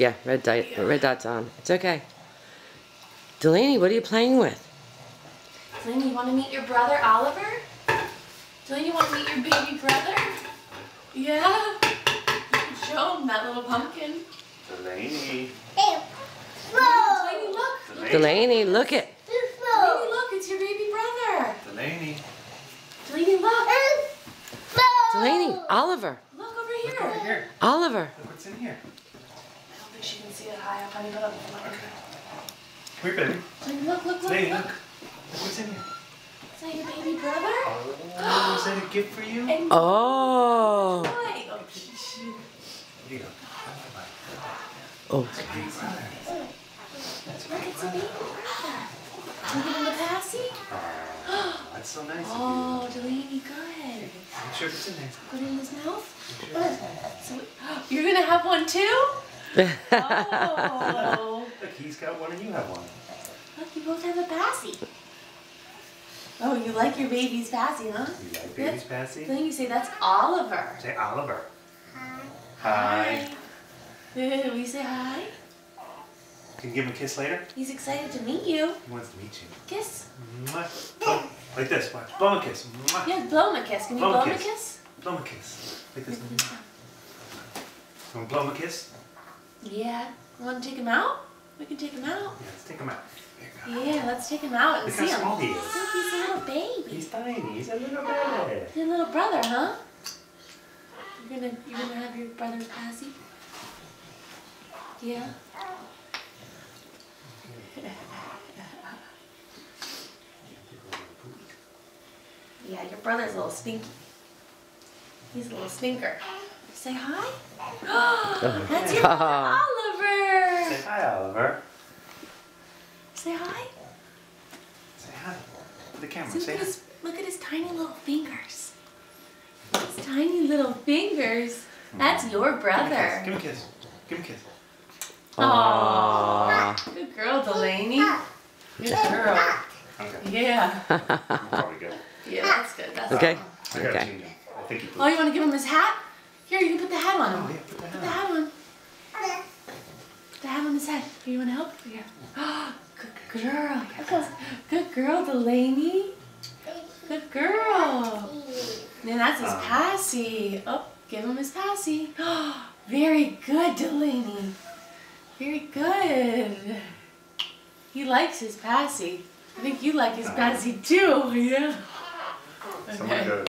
Yeah, red dot's on. It's okay. Delaney, what are you playing with? Delaney, you want to meet your brother, Oliver? Delaney, you want to meet your baby brother? Yeah? You can show him that little pumpkin. Delaney. Delaney, look. Delaney, look it. Delaney, look, it's your baby brother. Delaney. Delaney, look. Delaney, Oliver. Look over Look here. over here. Oliver. Look what's in here. I don't think she can see it high up. Honey, put up. Okay. Come here, baby. Delaney, look, look, look. Delaney, look. look. Look what's in here. Is that your baby brother? Oh, is that a gift for you? And Oh. boy. Oh, shoot. Here you go. Oh. It's a big brother. Look, it's a baby brother. Can you give him the passy? Oh, that's so nice Oh, of Delaney, good. you. Make sure it's in there. Put it in his mouth. Make sure it's in there. So, you're gonna have one too? Oh. Look, he's got one and you have one. Look, you both have a passy. Oh, you like your baby's passy, huh? You like baby's passy? Then you say that's Oliver. Say Oliver. Hi. Will you say hi? Can you give him a kiss later? He's excited to meet you. He wants to meet you. Kiss. Mwah. Blow. Like this. Watch. Blow him a kiss. Mwah. Yeah, blow him a kiss. Can you Blow blow him him a a kiss. kiss? Blow him a kiss. Like this. You want to blow him a kiss? Yeah. Want to take him out? We can take him out. Yeah, let's take him out. Here you go. Yeah, let's take him out and Look see how him. small he is. Look, he's a little baby. He's tiny. He's a little baby. Your little brother, huh? You're gonna have your brother's passy? Yeah. Yeah, your brother's a little stinky. He's a little stinker. Say hi. That's your brother, Oliver. Say hi, Oliver. Say hi. Say hi. To the camera. See, Say hi. look at his tiny little fingers. His tiny little fingers. That's your brother. Give him a kiss. Give him a kiss. Aww. Good girl, Delaney. Good girl. Okay. Yeah. Probably good. Yeah, that's good. That's Okay. I gotta Okay. change him. I think he Oh, you want to give him his hat? Here, you can put the hat on him. Oh, yeah, put the hat Put the on. hat on. Put the hat on his head. Here, you want to help? Here. Good girl. Here goes. Good girl, Delaney. Good girl. And that's his passy. Oh, give him his passy. Very good, Delaney. Very good. He likes his passy. I think you like his passy too. Yeah. Someone go